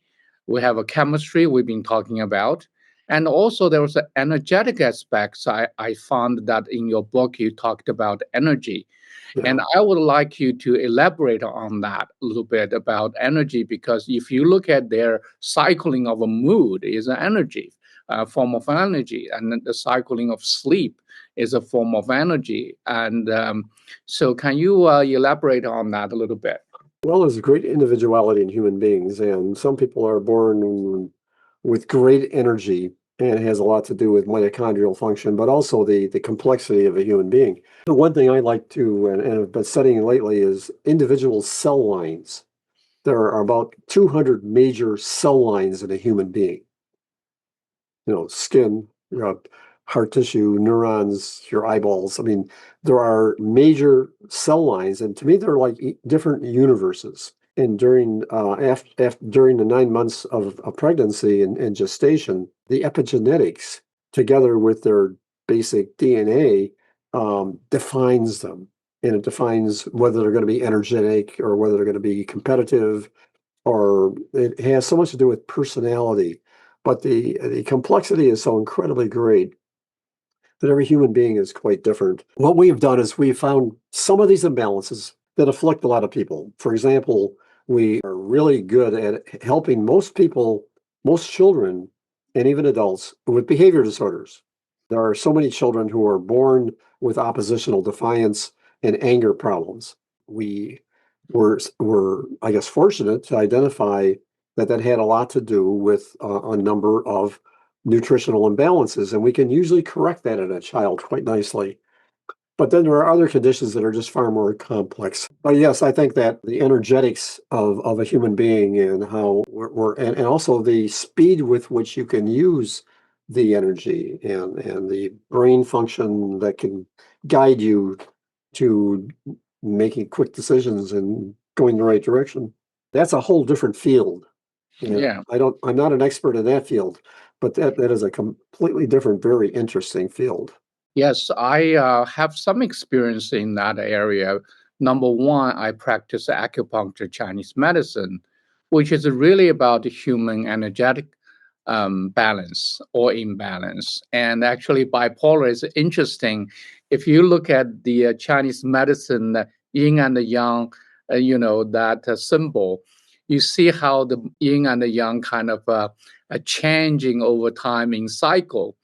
We have a chemistry we've been talking about. And also there was an energetic aspects. I found that in your book you talked about energy. And Yeah, I would like you to elaborate on that a little bit about energy, because if you look at their cycling of a mood is an energy, a form of energy, and then the cycling of sleep is a form of energy. And so can you elaborate on that a little bit? well, there's great individuality in human beings, and some people are born with great energy, and it has a lot to do with mitochondrial function, but also the complexity of a human being. The one thing I like to and have been studying lately is individual cell lines. There are about 200 major cell lines in a human being. Skin, heart tissue, neurons, your eyeballs. I mean, there are major cell lines, and to me, they're like different universes. And during the 9 months of pregnancy and gestation, the epigenetics together with their basic DNA, defines them. And it defines whether they're going to be energetic or whether they're going to be competitive, or it has so much to do with personality. But the complexity is so incredibly great that every human being is quite different. What we've done is we've found some of these imbalances that afflict a lot of people. For example, we are really good at helping most people, most children, and even adults with behavior disorders. There are so many children who are born with oppositional defiance and anger problems. We were, I guess, fortunate to identify that that had a lot to do with a number of nutritional imbalances, and we can usually correct that in a child quite nicely. But then there are other conditions that are just far more complex. But yes, I think that the energetics of a human being and how and also the speed with which you can use the energy and the brain function that can guide you to making quick decisions and going the right direction. That's a whole different field. Yeah. I'm not an expert in that field, but that is a completely different, very interesting field. Yes, I have some experience in that area. Number one, I practice acupuncture Chinese medicine, which is really about the human energetic balance or imbalance. And actually, bipolar is interesting. If you look at the Chinese medicine, yin and the yang, that symbol, you see how the yin and the yang kind of are changing over time in cycle,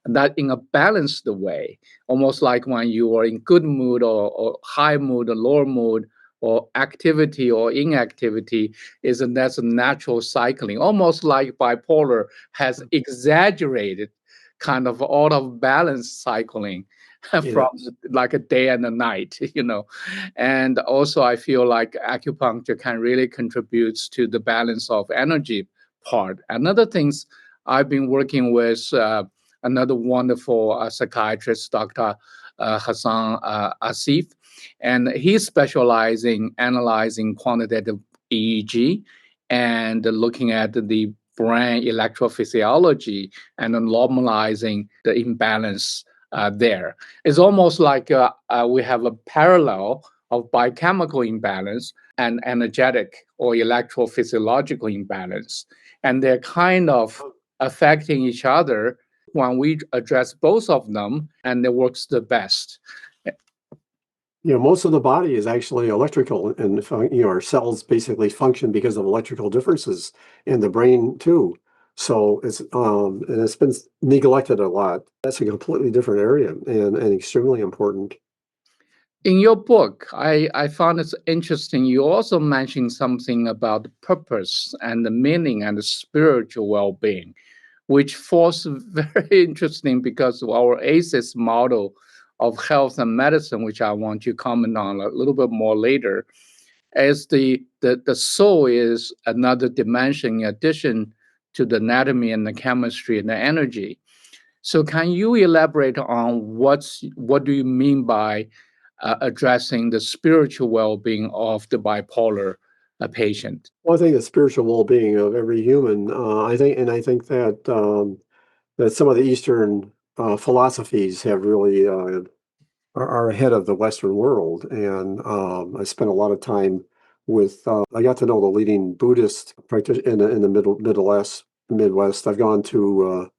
and that in a balanced way, almost like when you are in good mood or high mood or lower mood or activity or inactivity, that's a natural cycling, almost like bipolar has exaggerated kind of out of balance cycling from like a day and a night, And also I feel like acupuncture can really contribute to the balance of energy part. Another things I've been working with another wonderful psychiatrist, Dr. Hassan Asif, and he specializes in analyzing quantitative EEG and looking at the brain electrophysiology and normalizing the imbalance there. It's almost like we have a parallel of biochemical imbalance and energetic or electrophysiological imbalance. And they're kind of affecting each other. When we address both of them, and it works the best. Most of the body is actually electrical, and our cells basically function because of electrical differences in the brain too. So it's been neglected a lot. That's a completely different area and extremely important. In your book, I found it interesting. You also mentioned something about the purpose and the meaning and the spiritual well-being, which falls very interesting because of our ACEs model of health and medicine, which I want you to comment on a little bit more later, as the soul is another dimension in addition to the anatomy and the chemistry and the energy. So can you elaborate on what do you mean by addressing the spiritual well-being of the bipolar patient? Well, I think the spiritual well-being of every human, I think that some of the Eastern philosophies have really are ahead of the Western world. And I spent a lot of time with, I got to know the leading Buddhist practitioners in the Midwest. I've gone to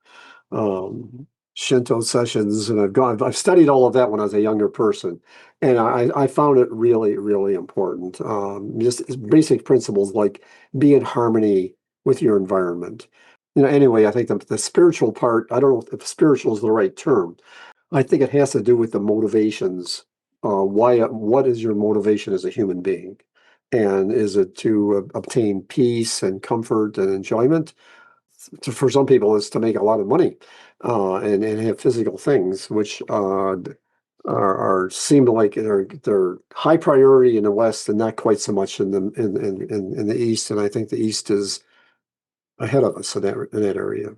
Shinto sessions, and I've studied all of that when I was a younger person. And I found it really, really important. Just basic principles like be in harmony with your environment. Anyway, I think the spiritual part, I don't know if spiritual is the right term. I think it has to do with the motivations. What is your motivation as a human being? And is it to obtain peace and comfort and enjoyment? For some people, it's to make a lot of money and have physical things, which are seem like they're high priority in the West and not quite so much in the East. And I think the East is ahead of us in that area.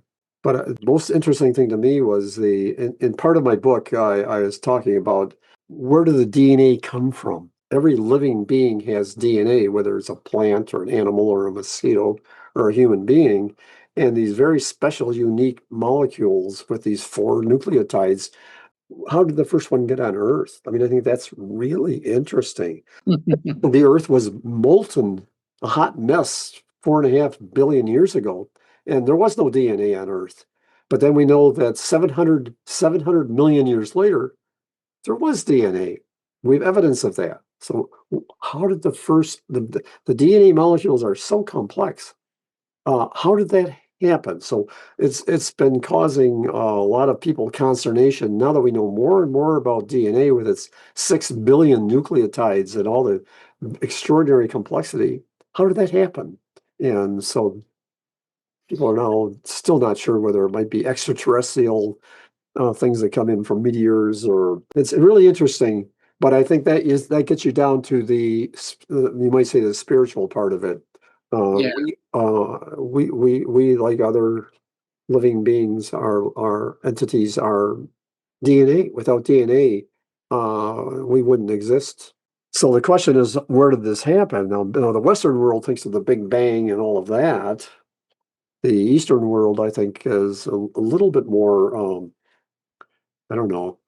But the most interesting thing to me was in part of my book, I was talking about where did the DNA come from? Every living being has DNA, whether it's a plant or an animal or a mosquito or a human being. and these very special, unique molecules with these four nucleotides. How did the first one get on Earth? I mean, I think that's really interesting. The Earth was molten, a hot mess 4.5 billion years ago, and there was no DNA on Earth. But then we know that 700 million years later, there was DNA. We have evidence of that. So how did the DNA molecules are so complex? How did that happen? So it's been causing a lot of people consternation now that we know more and more about DNA with its 6 billion nucleotides and all the extraordinary complexity. How did that happen? And so people are now still not sure whether it might be extraterrestrial things that come in from meteors, or it's really interesting. But I think that gets you down to you might say the spiritual part of it. Yeah, We like other living beings, our entities are DNA. Without DNA, we wouldn't exist. So the question is, where did this happen? Now, the Western world thinks of the Big Bang and all of that. The Eastern world, I think, is a little bit more, I don't know,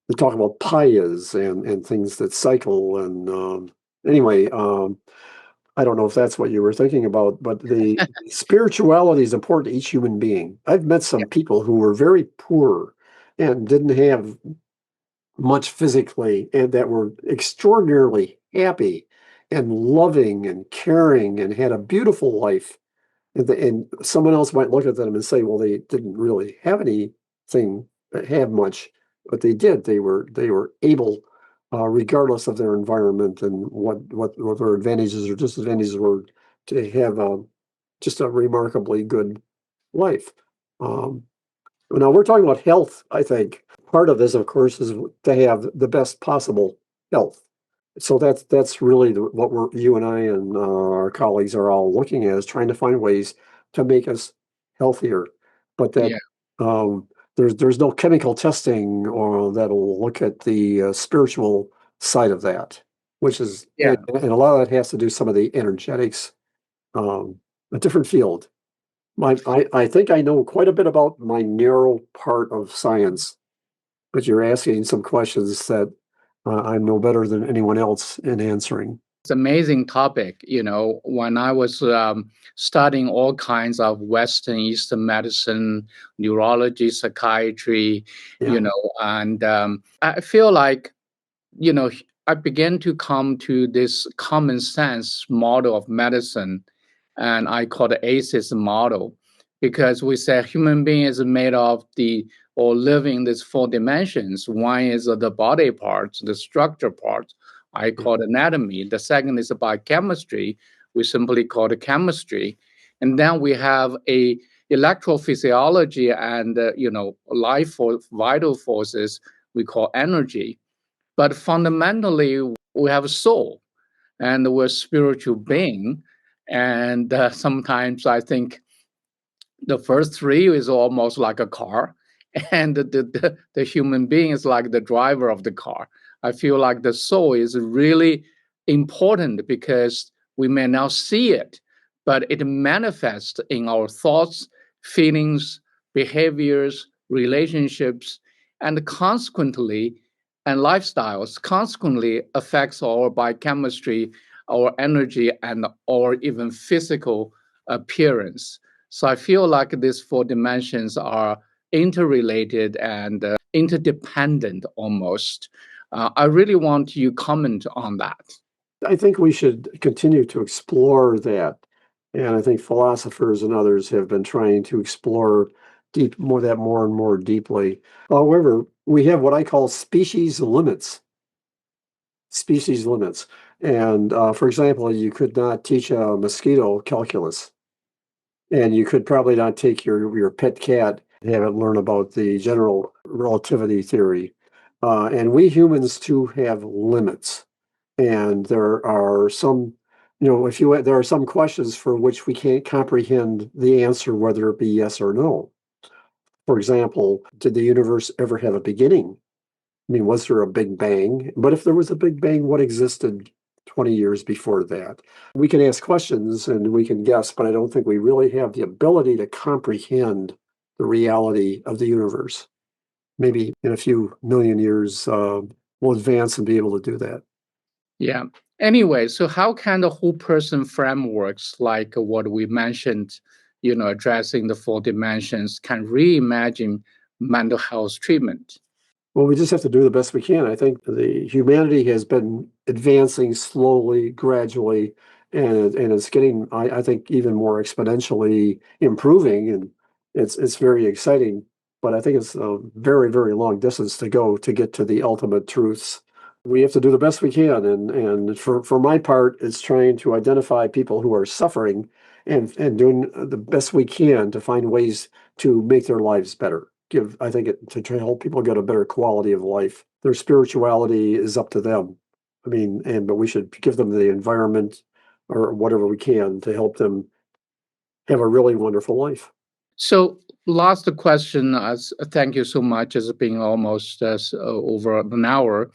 they talk about payas and things that cycle. And anyway, I don't know if that's what you were thinking about, but the spirituality is important to each human being. I've met some people who were very poor and didn't have much physically, and that were extraordinarily happy and loving and caring and had a beautiful life. And someone else might look at them and say, well, they didn't really have anything, have much, but they did. They were able, regardless of their environment and what their advantages or disadvantages were, to have just a remarkably good life. Um, Now we're talking about health, I think. Part of this, of course, is to have the best possible health. So that's really what you and I and our colleagues are all looking at, is trying to find ways to make us healthier. But that yeah, um, there's no chemical testing or that'll look at the spiritual side of that, which is, yeah. and a lot of that has to do some of the energetics, a different field. I think I know quite a bit about my narrow part of science, but you're asking some questions that I know better than anyone else in answering. It's amazing topic. When I was studying all kinds of Western, Eastern medicine, neurology, psychiatry, Yeah. and I feel like, you know, I began to come to this common sense model of medicine, and I call it ACEs model, because we say human being is made of or living these four dimensions. One is the body parts, the structure parts. I Yeah. call it anatomy. The second is biochemistry. We simply call it chemistry. And then we have a electrophysiology and life force, vital forces we call energy. But fundamentally, we have a soul and we're a spiritual being. And sometimes I think the first three is almost like a car, and the human being is like the driver of the car. I feel like the soul is really important because we may not see it, but it manifests in our thoughts, feelings, behaviors, relationships, and consequently, and lifestyles consequently affects our biochemistry, our energy, and our even physical appearance. So I feel like these four dimensions are interrelated and interdependent almost. I really want you to comment on that. I think we should continue to explore that. And I think philosophers and others have been trying to explore more and more deeply. However, we have what I call species limits. Species limits. And for example, you could not teach a mosquito calculus. And you could probably not take your pet cat and have it learn about the general relativity theory. And we humans too have limits. And there are some, there are some questions for which we can't comprehend the answer, whether it be yes or no. For example, did the universe ever have a beginning? I mean, was there a big bang? But if there was a big bang, what existed 20 years before that. We can ask questions and we can guess, but I don't think we really have the ability to comprehend the reality of the universe. Maybe in a few million years, we'll advance and be able to do that. Yeah. Anyway, so how can the whole person frameworks, like what we mentioned, addressing the four dimensions, can reimagine mental health treatment? Well, we just have to do the best we can. I think the humanity has been advancing slowly, gradually, and it's getting, I think, even more exponentially improving, and it's very exciting. But I think it's a very, very long distance to go to get to the ultimate truths. We have to do the best we can, and for my part, it's trying to identify people who are suffering and doing the best we can to find ways to make their lives better. I think to try to help people get a better quality of life. Their spirituality is up to them. I mean, but we should give them the environment or whatever we can to help them have a really wonderful life. So, last question, as thank you so much, as being almost over an hour.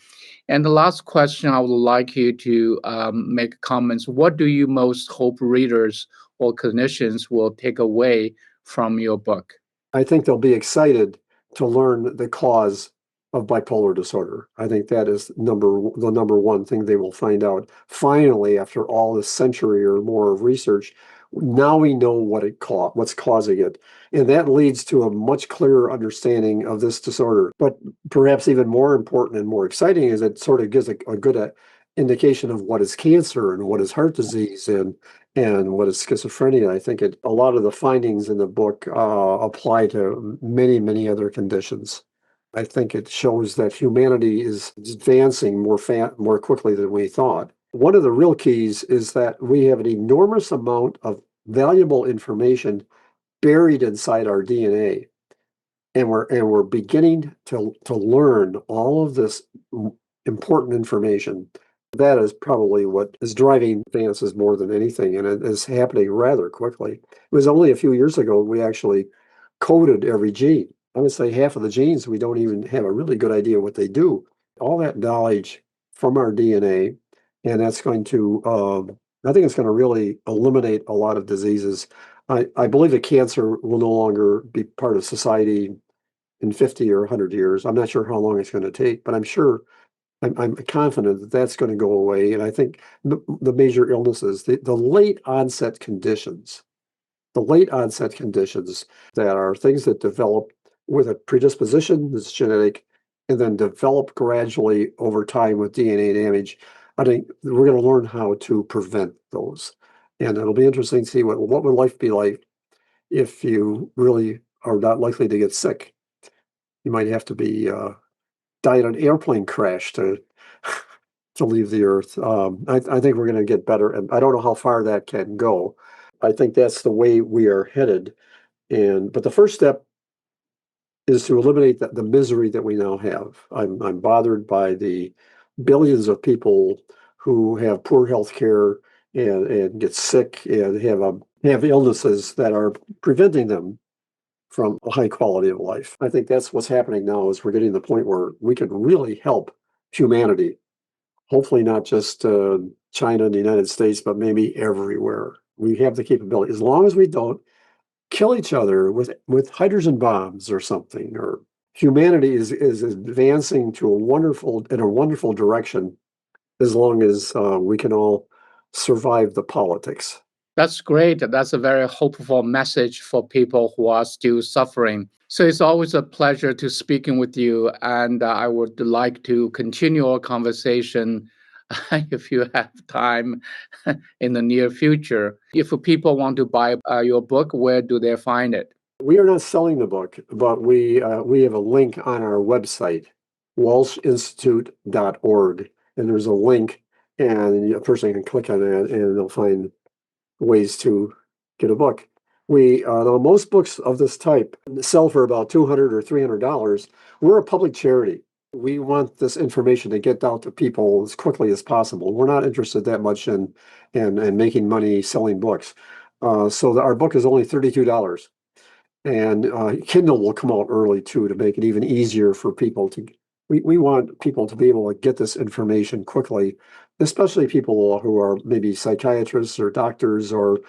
And the last question, I would like you to make comments. What do you most hope readers or clinicians will take away from your book? I think they'll be excited to learn the cause of bipolar disorder. I think that is the number one thing they will find out. Finally, after all this century or more of research, now we know what's causing it. And that leads to a much clearer understanding of this disorder. But perhaps even more important and more exciting is it sort of gives a good indication of what is cancer and what is heart disease and what is schizophrenia. I think a lot of the findings in the book apply to many, many other conditions. I think it shows that humanity is advancing more quickly than we thought. One of the real keys is that we have an enormous amount of valuable information buried inside our DNA, and we're beginning to learn all of this important information. That is probably what is driving advances more than anything, and it is happening rather quickly. It was only a few years ago we actually coded every gene. I would say half of the genes we don't even have a really good idea what they do. All that knowledge from our DNA, and that's going to, I think it's going to really eliminate a lot of diseases. I believe that cancer will no longer be part of society in 50 or 100 years. I'm not sure how long it's going to take, but I'm confident that that's going to go away. And I think the major illnesses, the late onset conditions, that are things that develop with a predisposition that's genetic and then develop gradually over time with DNA damage. I think we're going to learn how to prevent those. And it'll be interesting to see what would life be like if you really are not likely to get sick. You might have to be die in an airplane crash to leave the earth. I think we're going to get better, and I don't know how far that can go. I think that's the way we are headed. But the first step is to eliminate the misery that we now have. I'm bothered by the billions of people who have poor health care and get sick and have illnesses that are preventing them from a high quality of life. I think that's what's happening now is we're getting to the point where we can really help humanity. Hopefully not just China and the United States, but maybe everywhere. We have the capability. As long as we don't kill each other with hydrogen bombs or something, or humanity is advancing in a wonderful direction as long as we can all survive the politics. That's great. That's a very hopeful message for people who are still suffering. So it's always a pleasure to speaking with you, and I would like to continue our conversation if you have time in the near future. If people want to buy your book, where do they find it? We are not selling the book, but we have a link on our website, walshinstitute.org, and there's a link, and a person can click on that, and they'll find ways to get a book. Most books of this type sell for about $200 or $300. We're a public charity. We want this information to get out to people as quickly as possible. We're not interested that much in making money selling books. So our book is only $32. And Kindle will come out early too to make it even easier for people we want people to be able to get this information quickly, especially people who are maybe psychiatrists or doctors or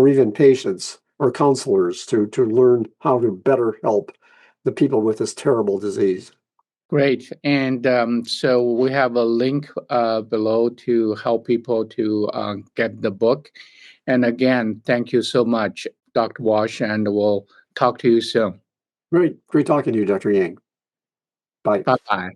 even patients or counselors to learn how to better help the people with this terrible disease. Great. And so we have a link below to help people to get the book. And again, thank you so much, Dr. Walsh, and we'll talk to you soon. Great talking to you, Dr. Yang. Bye. Bye bye.